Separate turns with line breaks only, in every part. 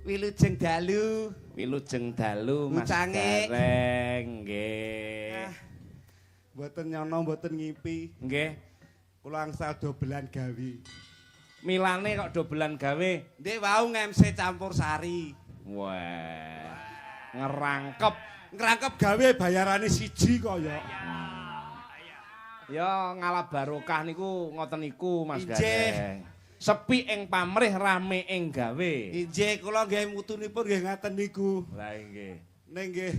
Wilujeng dalu.
Wilujeng dalu Mas
Ucange.
Gareng nggih.
Mboten nyono mboten ngipi.
Nggih.
Kula angsal dobelan gawe.
Milane kok dobelan gawe?
Ndek wau ngemse campur sari.
Wah. Ngerangkep.
Ngerangkep gawe bayarane siji kok ya.
Ya ngalah barokah niku ngoten niku Mas
Injih.
Gareng. Sepi ing pamrih rame ing gawe.
Injih kula nggih mutunipun nggih ngaten niku.
Lah nggih.
Ning nggih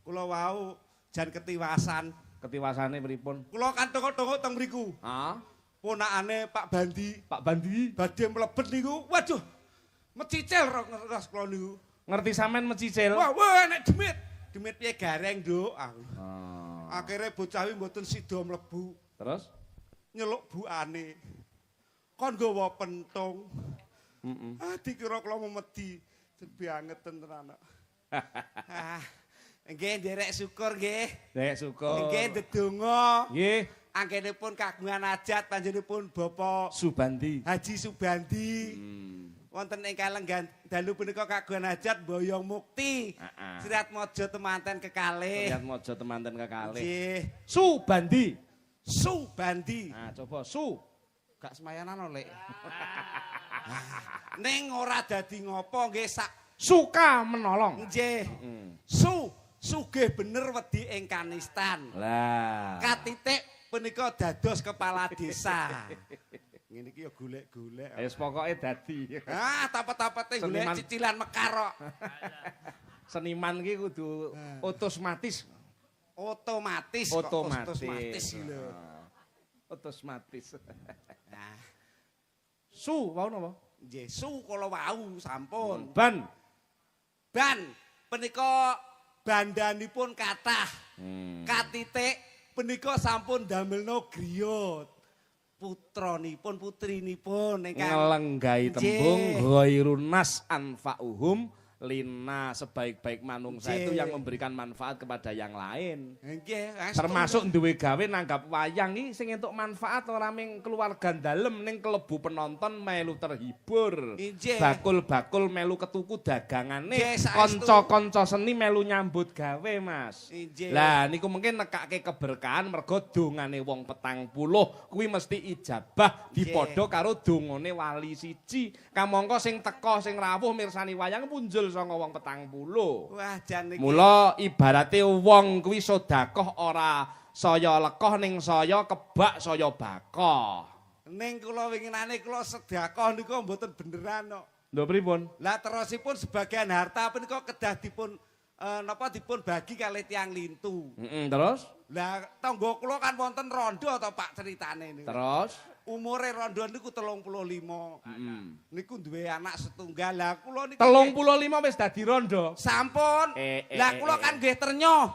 kula wau jan ketiwasan.
Ketiwasane pripun?
Kula kan tongok-tongok teng mriku.
Ah,
Ponakane Pak Bandi
Pak Bandi.
badhe mlebet niku. Waduh. Mecicil ros kula niku.
Ngerti sampean mecicil?
Wah nek demit. Demit piye gareng, Nduk.
Ah.
Akhire bocah wi mboten sida mlebu.
Terus?
Nyeluk buane. Kon nggawa pentung.
Heeh.
Dikira kula memedi. Jen bangeten tenan. Nggih nderek syukur nggih.
Dek syukur.
Nggih ndedonga.
Nggih,
Anggenipun kagungan hajat panjenenganipun Bapak
Subandi.
Haji Subandi. Wonten ing kalenggan dalu punika kagungan hajat Boyong Mukti. Sirat Mojo temanten kekalih.
Lihat mojo temanten kekalih.
Nggih.
Subandi.
Subandi.
Nah, coba su.
Gak semayanan oleh. Ning ora dadi ngopo nggih sak
Suka menolong.
nggih. Sugih bener wedi ing kanistan.
Lah.
Katitik punika dados kepala desa. Ngene iki ya golek-golek.
Wis pokoke dadi.
Tapet-tapete golek
Seniman.
cicilan mekar kok.
Seniman ki kudu otomatis.
Otomatis. Lho.
Otomatis.
Nah,
Su, wau napa?
nggih kala wau sampun.
Ban.
Ban punika bandanipun kathah. Katitik punika sampun damelno griya. Putranipun putrinipun ingkang
Ngelenggahi tembung ghairunas anfa'uhum lina sebaik-baik manungsa itu yang memberikan manfaat kepada yang lain.
Nggih,
Termasuk duwe gawe nanggap wayang iki sing entuk manfaat ora ming keluarga dalem ning kelebu penonton melu terhibur.
Injih.
Bakul-bakul melu ketuku dagangane,
Nggih, saestu.
kanca-kanca seni melu nyambut gawe, Mas.
Injih.
Lah niku mungkin nekake keberkahan mergo dongane wong 40 kuwi mesti ijabah dipadha karo dongane wali siji. Kamangka sing teka sing rawuh mirsani wayang punjul sanga wong 40.
Wah, jan iki.
Mula ibarate wong kuwi sedekah ora saya lekoh ning saya kebak saya bakoh.
Ning kula winginane kula sedekah niku mboten beneran kok.
Lho pripun?
Lah terusipun sebagian harta punika kedah dipun dipun bagi kalih tiyang lintu.
Terus?
Lah tangga kula kan wonten rondo to Pak ceritane niku.
Terus?
Umure rondo niku 35. Niku duwe anak setunggal. Lah kula niku
35 wis dadi rondo.
sampun. Lah kula kan nggih ternyoh.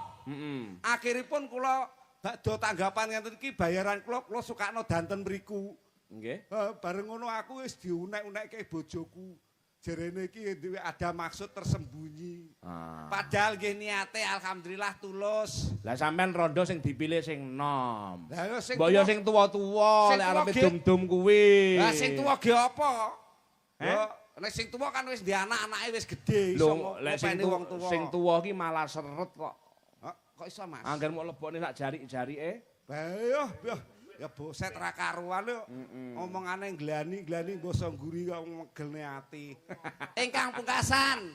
Akhiripun kula badhe tanggapan ngenten iki bayaran kula sukakno danten mriku.
Nggih.
Bareng ngono aku wis diunek-unekke bojoku. Jerene iki duwe ada maksud tersembunyi. Padahal nggih niate alhamdulillah tulus.
Lah sampean rondo sing dipilih sing nom.
Lah sing
Mbok yo sing tuwa-tuwa
Sing
lek
tuwa
arepe
nggih.
dum-dum kuwi.
Lah sing tuwa ge apa?
Eh?
Yo nek sing tuwa kan wis di anak-anake wis gedhe
Lho, lek
ngopeni wong tuwa.
sing tuwa ki malah seret kok.
Kok iso Mas?
Angger mau lebokne sak jarik-jarike.
Ya boset ra karuan yo. Omongane glani basa ngguri kok megelne ati. Ingkang pungkasan.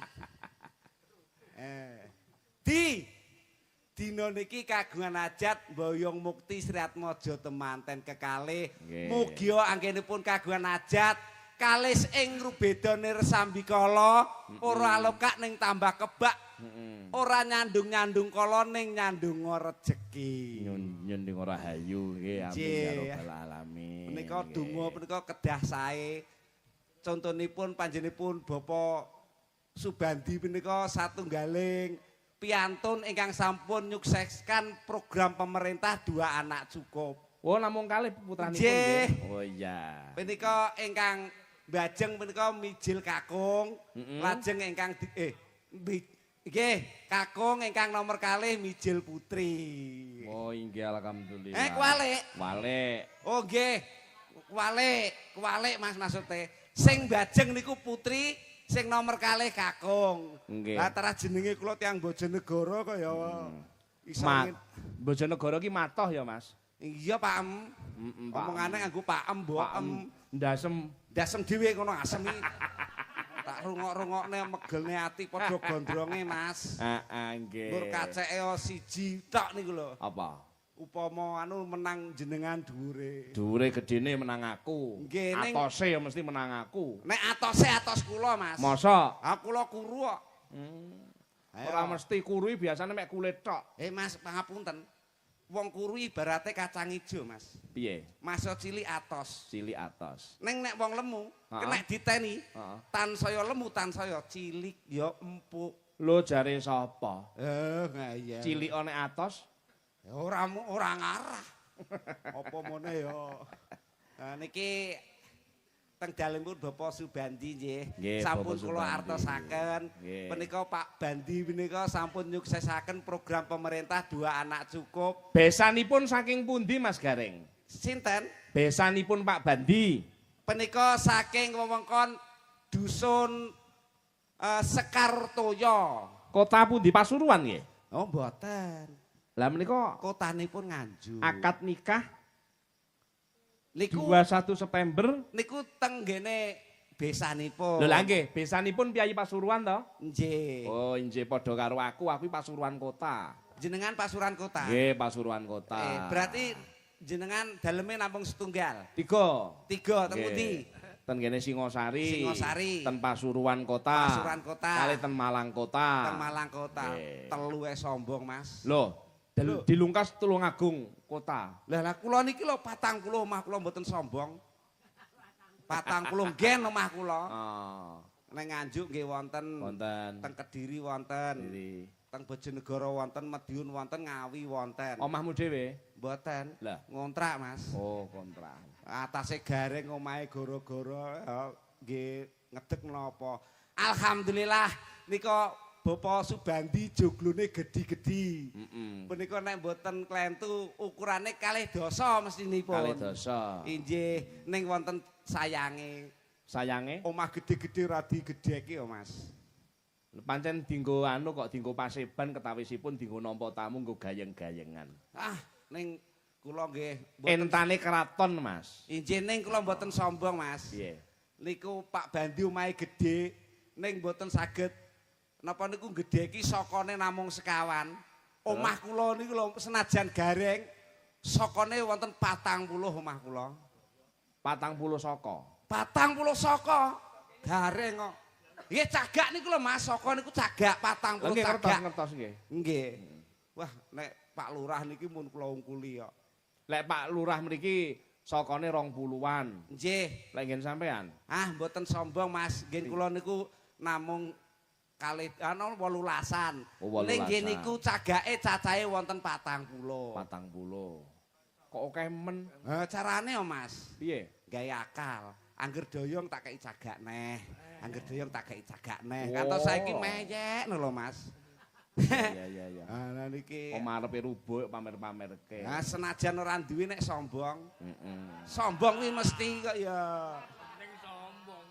Dina niki kagungan hajat Boyong Mukti Sirat Mojo temanten kekalih. Mugi anggenipun kagungan hajat kalis ing rubedane resambikala ora lokak ning tambah kebak. Ora nyandung-nyandung kala ning nyandung rejeki.
Nyunding ora hayu nggih amin ya rabbal alamin.
Menika donga menika kedah sae. Contonipun panjenenganipun Bapak Subandi menika satunggaling piantun ingkang sampun nyukseskan program pemerintah Dua Anak Cukup.
Oh namung kalih putranipun
Nggih.
nggih. Oh iya.
Menika ingkang bajeng menika mijil kakung, lajeng ingkang nggih, kakung ingkang nomor kalih mijil putri.
Oh inggih alhamdulillah.
Kualik.
Walik.
Oh nggih. Kualik Mas maksude. Sing bajeng niku putri, sing nomor kalih kakung.
Nggih.
Lah terus jenenge kula tiyang Bojonegoro kaya iso
Bojonegoro ki matoh ya, Mas.
Iya, Pak Em. Omongane nganggo Pak Em, Mbok Em. Ndasem dhewe ngono asem iki. Tak rungok-rungokne megelne ati padha gondronge, Mas.
Heeh, nggih.
Nur kaceke siji tok niku lho.
Apa?
Upama menang jenengan dhuwure.
Dhuwure gedene menang aku.
Nggih,
atose ya mesti menang aku.
Nek atose atos kula, Mas.
Masa?
Ah kula kuru kok.
Ora mesti kurui biasane mek kulit tok.
Mas, pangapunten. Wong kuru ibarate kacang ijo, Mas.
Piye?
Masa cilik atos.
Cilik atos.
Ning nek wong lemu, kena diteni. Tan saya lemu, tan saya cilik ya empuk.
Lho jare sapa?
Iya.
Cilik nek atos?
Ora ngarah. Apa meneh ya. Nah niki teng dalempun Bapak Subandi nggih. Sampun kula artosaken. Menika Pak Bandi menika sampun nyuksesaken program pemerintah Dua Anak Cukup.
Besanipun saking pundi Mas Gareng?
Sinten?
Besanipun Pak Bandi.
Menika saking wewengkon dusun Sekartoyo.
Kota pundi Pasuruan nggih?
Oh mboten.
Lah menika
kotanipun Nganjuk.
Akad nikah
niku
21 September
niku teng ngene besanipun.
Lho lha nggih, besanipun Piyayi Pasuruan to?
Nggih.
Oh, nggih padha karo aku Pasuruan Kota.
Jenengan Pasuruan Kota.
Nggih, Pasuruan Kota.
Berarti jenengan daleme namung setunggal.
3
teng pundi?
Ten kene Singosari.
Singosari.
Ten Pasuruan Kota.
Pasuruan Kota.
Kali ten Malang Kota.
Ten Malang Kota. Telu sombong, Mas.
Loh, dilungkas Tulungagung Kota.
Lah kula niki lho 40 omah kula mboten sombong. 40 gen omah kula. Ning Nganjuk nggih wonten. Teng Kediri wonten. Teng Bojonegoro wonten, Madiun wonten, Ngawi wonten.
Omahmu dhewe?
Mboten.
Lah,
ngontrak, Mas.
Oh, kontrak.
Atase garing omahe goro-goro nggih ngedek menapa. Alhamdulillah nika Bapak Subandi joglone gedhi-gedhi. Menika nek mboten klentu ukurane 2 dosa mestinipun.
2 dosa.
Inggih ning wonten sayange.
Sayange?
Omah gedhe-gedhe radi gedheke ya, Mas.
Pancen dinggo anu kok dinggo paseban ketawisipun dinggo nampa tamu nggo gayeng-gayengan.
Ning kula nggih
entane keraton, Mas.
Inggih ning kula mboten sombong, Mas.
Piye?
Niku Pak Bandi omahe gedhe ning mboten saged napa niku gedhe iki sokone namung sekawan. Omah kula niku lho senajan gareng sokone wonten 40 omah kula.
40 saka.
40 saka. Gareng kok. Nggih cagak niku lho Mas, saka niku cagak 40 cagak.
Ngertos nggih.
Nggih. Wah, nek Pak Lurah niki mun kula ungkuli kok.
Lek Pak Lurah mriki sakane 20-an.
Nggih.
Lek ngen sampean?
Mboten sombong Mas, nggih kula niku namung kalih 18-an. Ning nggih niku cagake cacahe wonten 40.
40. Kok akeh men?
Carane yo Mas.
Piye?
Gawe akal. Angger doyong tak kei cagak neh. Angger doyong tak kei cagak neh. Kantos saiki meyek lho Mas.
Iya.
Nah niki
omarepe rubuk pamer-pamerke.
Nah senajan ora duwe nek sombong. Sombong kuwi mesti kok ya. Ning sombong.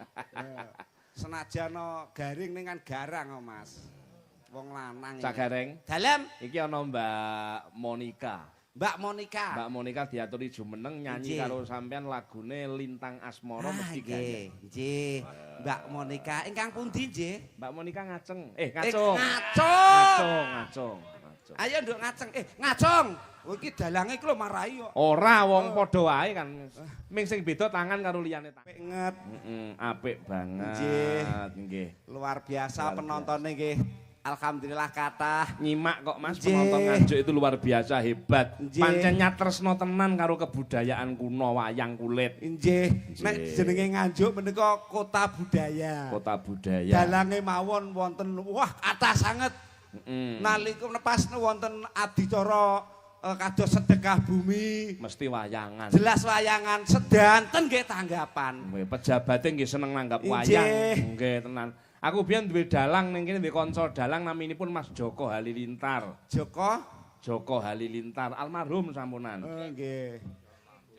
Senajan garing ning kan garang kok Mas. Wong lanang.
Cak gareng.
Dalem.
Iki ana Mbak Monika.
Mbak Monika.
Mbak Monika diaturi jumeneng nyanyi karo sampean lagune Lintang Asmara mesti gawe.
Nggih. Mbak Monika ingkang pundi nggih?
Mbak Monika ngaceng. Ngacung. Ngacung.
Ayo nduk ngaceng. Ngacung. Oh iki dalange iki lho marahi kok.
Ora wong padha wae kan. Ming sing beda tangan karo liyane tangan.
Apik nget.
Apik banget. Nggih.
Luar biasa penontonnya nggih. Alhamdulillah kathah
nyimak kok Mas penonton Nganjuk itu luar biasa hebat. Pancen nyatresno tenan karo kebudayaan kuno wayang kulit.
Nggih. Nek jenenge Nganjuk menika kota budaya.
Kota budaya.
Dalange mawon wonten wah kathah sanget. Nalika pas wonten adicara kados sedekah bumi
mesti wayangan.
Jelas wayangan sedanten nggih tanggapan.
Pejabatnya nggih seneng nanggap wayang. Nggih tenan. Aku biyen duwe dalang ning kene duwe kanca dalang naminipun Mas Joko Halilintar. Joko Halilintar almarhum sampunan.
Nggih.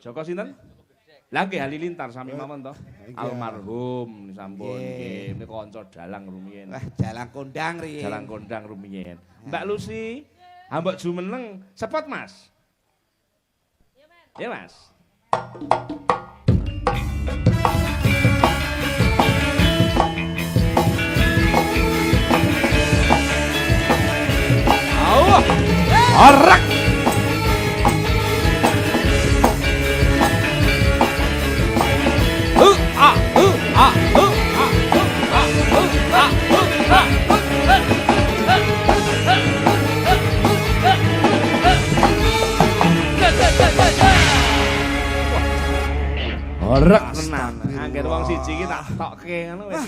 Joko sinten? Lah nggih halilintar sami mawon to.
Nggih.
Almarhum sampun
Nggih.
nggih kanca dalang rumiyin.
Wah, jalan kondang riyen.
Jalan kondang rumiyin. Mbak Lucy, ambek jumeneng sepot Mas. Iya Mas. Awas. Orak. Orek tenan. Angger wong siji iki tak tokke ngono wis.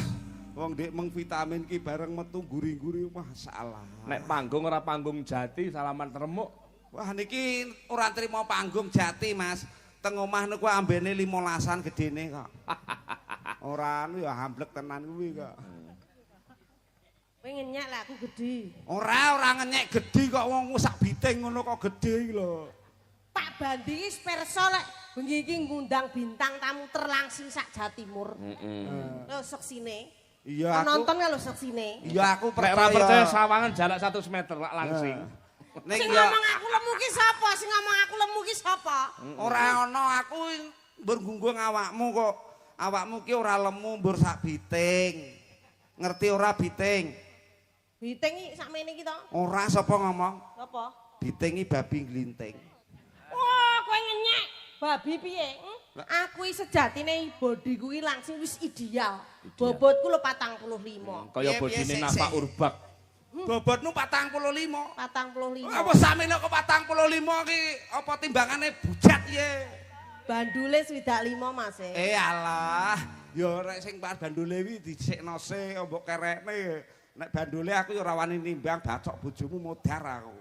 Wong ndek meng vitamin ki bareng metu guri-guri masalah.
Nek panggung ora panggung jati salaman remuk.
Wah niki ora trimo panggung jati, Mas. Teng omah niku ambene 15-an gedene kok. Ora anu ya hamblek tenan kuwi kok.
Kowe ngenyek lah aku gedhi.
Ora ngenyek gedhi kok wong sak biting ngono kok gedhe iki lho.
Pak Bandi iki perso lek bengi iki ngundang bintang tamu terlangsing sak Jawa Timur. Lho seksine.
Iya aku.
Penonton lho seksine.
Iya aku
Nek ora percaya sawangan jarak 100 meter lak langsing.
Ning
Sing
ya
ngomong aku lemu ki sapa? Sing ngomong aku lemu ki sapa?
ora ono aku mbur gunggung awakmu kok. Awakmu ki ora lemu mbur sak biting. Ngerti ora biting?
Biting iki sakmene iki to.
Ora sapa ngomong?
Sapa?
Biting iki babi nglinting.
Wah, kowe ngenyek. Babi piye? Aku iki sejatine bodi kuwi langsung wis ideal. Bobotku lho 45.
Kaya
Piye,
bodine
piye,
Nafa
sik.
Urbak.
Bobotmu 45.
45.
Apa samene kok 45 ki apa timbangane bujat ye?
Bandule 25 Mas.
Alah, ya rek sing bandule wi disikno se mbok kerekne. Nek bandule aku ya ora wani nimbang bacok bojomu modar aku.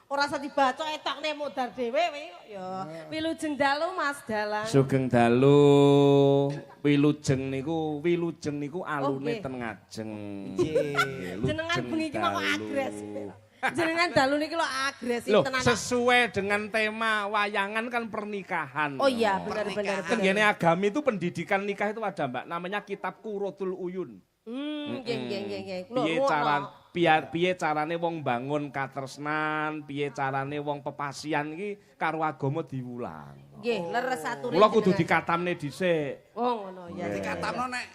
Ora usah dibacok etokne modar dhewe ya. Wilujeng dalu Mas dalan.
Sugeng dalu. Wilujeng niku alune
nggih.
ten ngajeng.
Nggih.
Jenengan bengi iki kok agresif. Jenengan dalu niki lho agresif
Loh,
tenan.
sesuai dengan tema wayangan kan pernikahan.
Oh iya, benar.
Tenggene agami itu pendidikan nikah itu ada Mbak, namanya kitab Qurratul Uyun.
Nggih.
Piye carane wong bangun katresnan, piye carane wong pepasian iki karo agama diwulang.
Nggih, leres ature.
Mula kudu dikatamne dhisik.
Oh ngono ya.
Dikatamno nek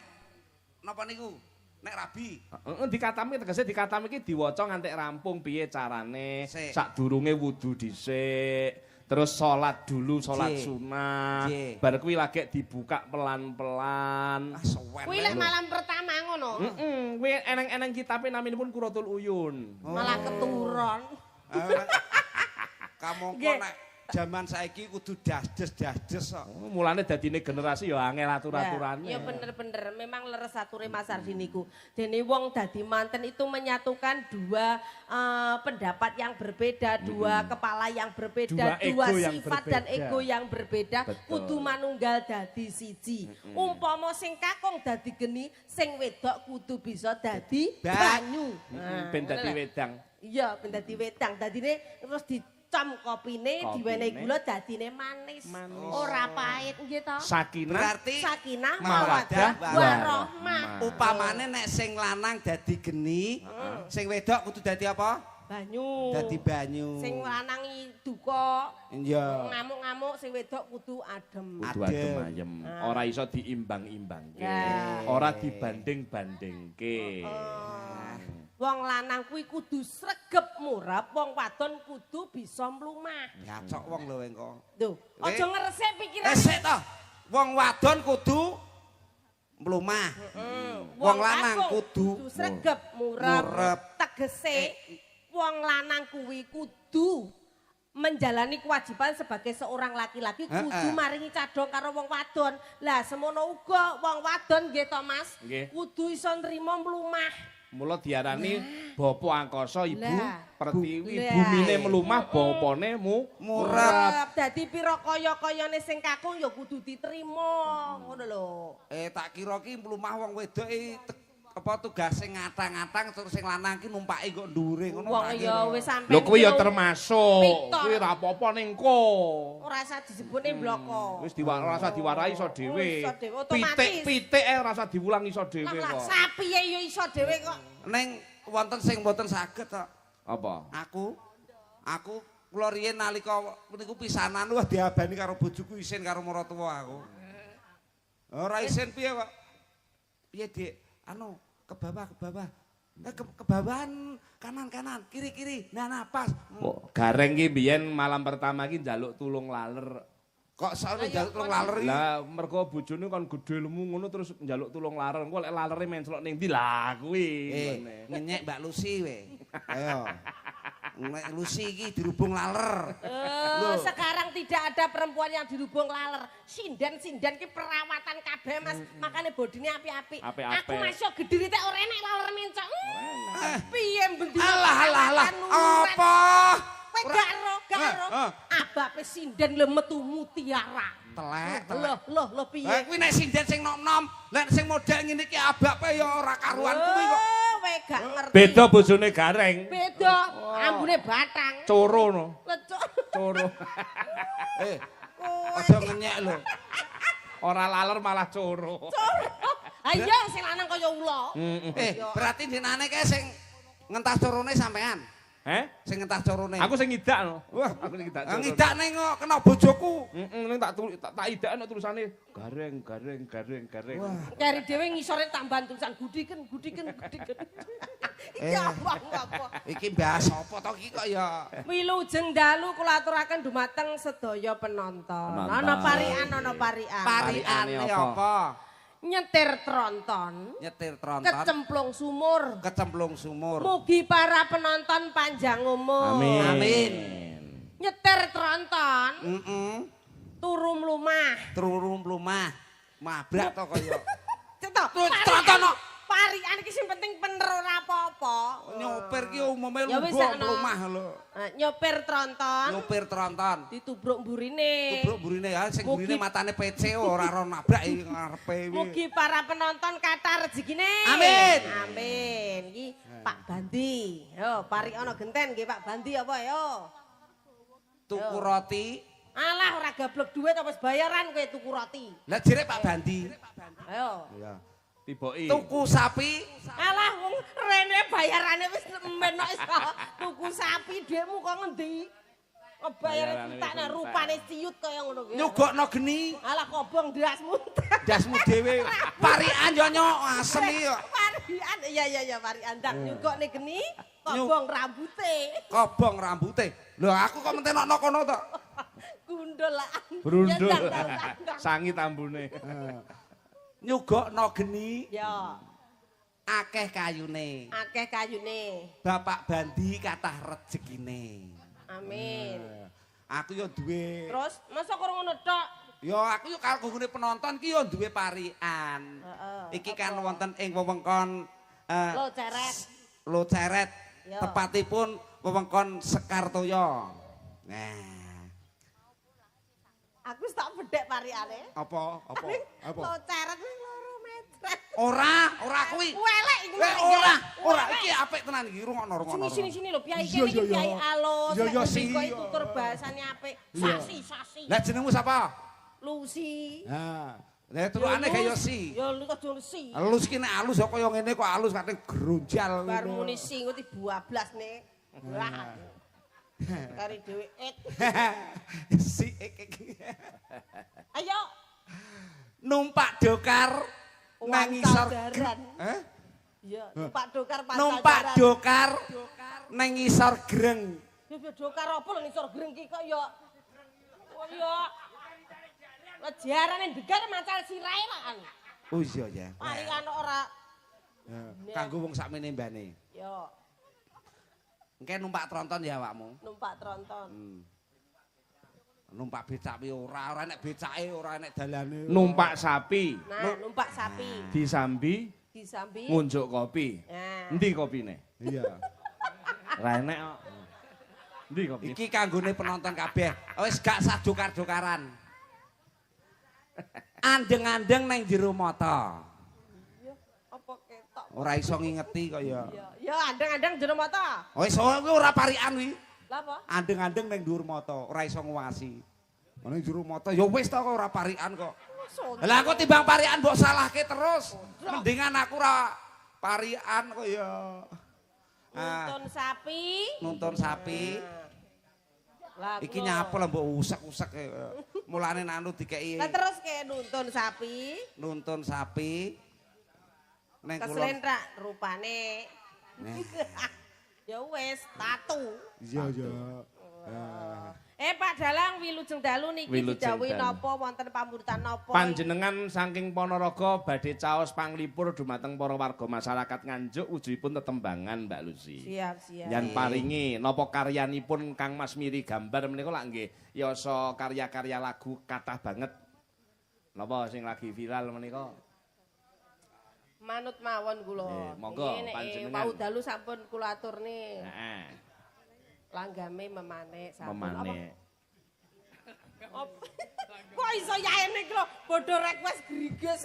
napa niku? Nek rabi.
Heeh, dikatami tegese dikatami iki diwaca nganti rampung piye carane.
Sik.
Sadurunge wudu dhisik. Terus sholat dulu, sholat
Nggih.
sunah.
Nggih.
Bar kuwi lagi dibuka pelan-pelan.
Ah suwen.
Kuwi lek malam pertama ngono.
Kuwi eneng-eneng kitabe naminipun Qurratul Uyun.
Malah keturun.
Kamu
Nggih.
kok nek jaman saiki kudu dasdes kok.
Mulane dadine generasi ya angel atur-aturane.
Ya bener-bener memang leres ature Mas Ardi niku. Dene wong dadi manten itu menyatukan dua pendapat yang berbeda, dua kepala yang berbeda,
Dua
dua
ego yang
sifat dan
berbeda.
ego yang berbeda,
Betul.
kudu manunggal dadi siji. Umpama sing kakung dadi geni, sing wedok kudu bisa dadi banyu.
Ben dadi wedang.
Iya, ben dadi wedang. Dadine terus dicam kopine, diwenehi gula dadine manis. Ora pahit nggih to.
Sakinah
Berarti
Sakinah
mawaddah
warahmah.
upamane nek sing lanang dadi geni, sing wedok kudu dadi apa?
Banyu.
Dadi banyu.
Sing lanang duka,
Iya.
ngamuk-ngamuk, sing wedok kudu adem.
kudu adem ayem. Ora iso diimbang-imbangke.
Ya.
Ora dibanding-bandingke.
Wong lanang kuwi kudu sregep murap, wong wadon kudu bisa mlumah.
Ngacok wong lho engko.
Lho, aja ngresik pikiran.
Sik to. Wong wadon kudu mlumah. Wong lanang kudu
sregep murep.
murep.
Tegese wong lanang kuwi kudu menjalani kewajiban sebagai seorang laki-laki kudu maringi cadong karo wong wadon. Lah semono uga wong wadon nggih to Mas,
Nggih.
kudu iso nrimo mlumah.
Mula diarani bapa angkasa ibu
Lah.
pertiwi,
Lah.
bumine mlumah bapane
Murep.
Dadi pira kaya-kayane sing kakung ya kudu diterima, ngono lho.
Tak kira ki mlumah wong wedok apa tugas sing ngatang-ngatang terus sing lanang ki numpaki kok ndure ngono.
Wong ya wis sampe.
Lho kuwi ya termasuk. Kuwi ra apa-apa ning ko.
Ora usah disebutne bloko.
Wis rasa diwarai iso dhewe.
Iso dhewe, otomatis.
Pitik rasa diwulang iso dhewe
Lah
kok.
sapi ya iso dhewe kok.
Ning wonten sing mboten saged kok.
Apa?
Aku kula riyen nalika niku pisanan wah diabani karo bojoku isin karo maratuwa aku. Ora isin piye kok? Piye, Dik? Anu, ke bawah. Ke bawahan kanan, kiri. Nah, pas.
Gareng ki biyen malam pertama ki njaluk tulung laler.
Kok sono njaluk tulung laler iki?
Lah mergo bojone kan gedhe lemu ngono terus njaluk tulung laler. Engko lek lalere mencelok ning ndi lah kuwi.
Ngenyek Mbak Lucy we. Ayo. Nek Lucy iki dirubung laler.
Sekarang tidak ada perempuan yang dirubung laler. Sinden ki perawatan kabeh Mas. Makane bodine api-api. Aku masuk gedhe tek ora enek laler mencok. Piye bendina?
Alah. Apa?
Kowe gak ero. Abape sinden le metu mutiara.
Telek.
Loh piye?
Kuwi nek sinden sing nom-nom, lek sing model ngene iki abape ya ora karuan kuwi kok.
Kowe gak ngerti.
Beda bojone gareng.
Beda. Ambune batang.
Coro no.
Lecok.
Coro.
Aja ngenyek lho.
Ora laler malah coro.
Ayo sing lanang kaya ula.
Berarti dinane kae sing ngentas corone sampean. Sing ngentas corone.
Aku sing ngidak no.
Wah,
aku sing ngidak.
Ngidak ning kena bojoku.
Ning tak idak no tulisane gareng.
Wah. Cari dhewe ngisore tambah tulisan gudiken. Iki apa?
Iki bahas apa to iki kok ya.
Wilujeng dalu kula aturaken dumateng sedaya penonton. Ana parian.
Pariane apa?
Nyetir tronton. Kecemplung sumur. Mugi para penonton panjang umur.
Amin.
Nyetir tronton. Turu mlumah. Mabrak to kaya.
Cetok. Tronton.
Parian iki sing penting bener ora apa-apa.
Nyopir ki umume mlumah lho.
Nyopir tronton. Ditubruk burine
ya sing burine matane PC ora ro nabrak iki ngarepe.
Mugi para penonton kathah rezekine. Amin. Iki Pak Bandi. Yo, parik ana genten nggih Pak Bandi apa yo?
Tuku roti.
Alah ora gablek duit apa bayaran kowe tuku roti.
Lah jere Pak Bandi.
Ayo.
Iya.
Tiboki.
Tuku sapi.
Alah wong rene bayarane wis men kok iso. Tuku sapi dhekmu kok ngendi? Bayar tak rupane ciut kaya ngono kuwi.
Nyugokno geni.
Alah kobong dasmu.
Dasmu dhewe. Parikan yo nyok asem iki kok.
Parikan. Iya parikan ndak nyugokne geni, kobong rambute.
Lho aku kok mentenokno kono to.
Gundul lah.
Brundul. Sangi tambune.
Nyugokno geni.
Ya.
Akeh kayune. Bapak Bandi kathah rezekine.
Amin.
Aku yo duwe.
Terus masa karo ngono tok?
Yo aku yo kagungane penonton ki yo duwe parikan. Iki kan wonten ing wewengkon Lo Ceret. Tepatipun wewengkon Sekartoyo. Nah.
Aku wis tak bedhek parikane.
Apa?
Lo Ceret 2 meter.
Ora kuwi.
Welek iku.
Ora iki apik tenan iki rungokno.
Sini lho piyai kene iki piyai alus.
Yo sing
kok tutur bahasane apik. Sasi.
Lah jenengmu sapa?
Lucy.
Ha. Lah turane kaya Yosi.
Ya lu aja Lucy.
Alus ki nek alus kaya ngene kok alus kate gronjal.
Bar muni sing ngerti 12 nek. Wah. Kari dhewe
Si
Ayo.
Numpak dokar nang isor.
Iya, numpak dokar pas
Numpak dokar nang isor greng.
Ya dokar apa lho isor greng ki kok ya. Oh ya. Lah jarane degar macal sirahe lah.
Oh iya ya.
Parikan ora.
Kanggo wong sakmene mbane.
Ya.
Engke numpak tronton ya awakmu?
Numpak tronton.
Numpak becak pi ora enek becake, ora enek dalane.
Numpak sapi.
Nah, numpak sapi.
Disambi. Ngunjuk kopi. Endi kopine?
Iya.
Ra enek kok. Endi kopi?
Iki kanggone penonton kabeh. Wis gak sadokar-dokaran. Andeng-andeng nang jero mata.
Apa ketok? mata.
Ora iso ngingeti kaya.
Ya andeng-andeng jero mata.
Wis kuwi ora parikan kuwi.
Lah apa?
Andeng-andeng ning dhuwur mata, ora iso nguwasi. Ning jero mata ya wis ta kok ora parikan kok. Lah aku timbang parikan mbok salahke terus. Mendingan aku ora parikan kok ya.
Nuntun sapi.
Nuntun sapi.
Lah
Iki nyapo lah mbok usek-usek mulane anu dikeki.
Lah terus ke nuntun sapi.
Nuntun sapi. Neng kula.
Keslentrak rupane. Ya wis tatu.
Iya.
Pak Dalang wilujeng dalu niki didhawuhi napa wonten pamuritan napa?
Panjenengan saking Ponorogo badhe caos panglipur dumateng para warga masyarakat Nganjuk wujudipun tetembangan Mbak Lucy.
Siap.
Yan paringi napa karyanipun Kang Mas Miri gambar menika lak nggih yasa karya-karya lagu kathah banget. Napa sing lagi viral menika?
Manut mawon kula.
Monggo panjenengan.
Wau dalu sampun kula aturne.
Heeh.
Langgame memanek sampun.
Memanek.
Kok iso yaene iki lho bodho request griges.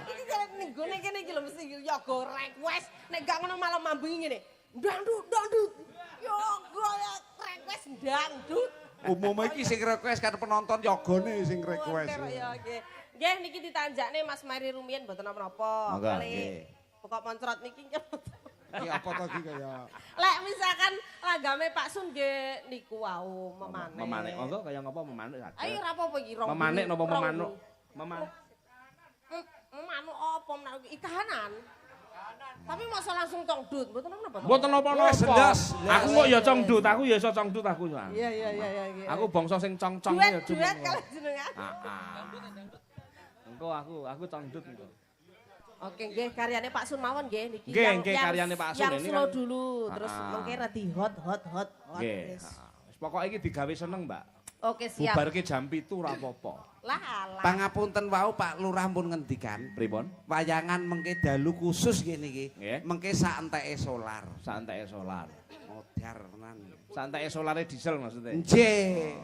Iki ning gone kene iki lho mesti yoga request. Nek gak ngono malah mambungi ngene. Dangdut. Yoga request dangdut.
Umumnya iki sing request kan penonton yogane sing request.
Ya nggih. Nggih niki ditanjakne Mas Mari Rumiyin mboten napa-napa.
Nggih.
Pokok moncrot niki nyebut.
Iki apa to iki kaya?
Lek misalkan langgame Pak Sun nggih niku wau memanek.
Memanek. Monggo kaya ngapa memanek saged.
Ayo ora apa-apa iki rong.
Memanek napa memanuk? Memanek.
Manuk apa manuk ikanan. Tapi masa langsung congdut, mboten napa.
Mboten napa-napa. Aku kok ya congdut, aku ya iso congdut aku.
Iya.
Aku bangsa sing cong-cong ya
Duet kalau jenengan.
Engko aku congdut engko.
Oke, nggih karyane Pak Sun mawon nggih niki.
Nggih, karyane Pak Sun
yang
ini
slow
kan.
dulu, terus mengke radi hot.
Nggih. Wis pokoke iki digawe seneng, Mbak.
Oke, siap.
Bubarke jam 7 ora apa-apa.
Lah.
Pangapunten wau Pak Lurah pun ngendikan.
Pripun?
Wayangan mengke dalu khusus ngene iki.
Nggih.
Mengke sak enteke solar.
Santeke solar.
Modar tenan.
Santeke solare diesel maksudnya.
Nggih.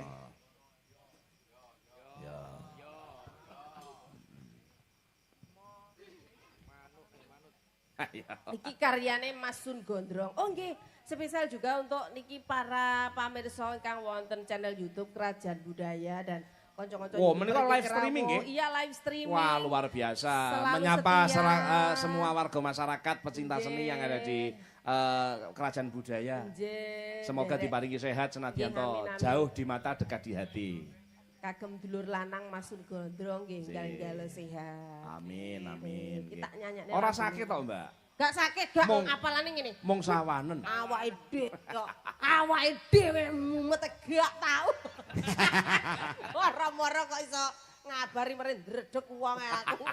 Niki karyane Mas Sun Gondrong. Oh nggih, spesial juga untuk niki para pamirsa ingkang wonten channel YouTube Kerajaan Budaya dan kanca-kanca.
Wah, menika live streaming nggih?
Iya, live streaming.
Wah, luar biasa.
Selalu
Menyapa
setia.
semua warga masyarakat pecinta seni yang ada di Kerajaan Budaya.
Nggih.
Semoga diparingi sehat senadyan
Amin, amin.
jauh di mata dekat di hati.
Kagem dulur lanang Mas Sun Gondrong nggih enggal sehat.
Amin.
Kita nyanyakne.
Ora sakit toh, Mbak?
Gak sakit, gak
Mung-
apalane ngene.
Mung sawanen.
Awake dhewe mumet gak tau. Ora moro kok iso ngabari merendredeg wong aku.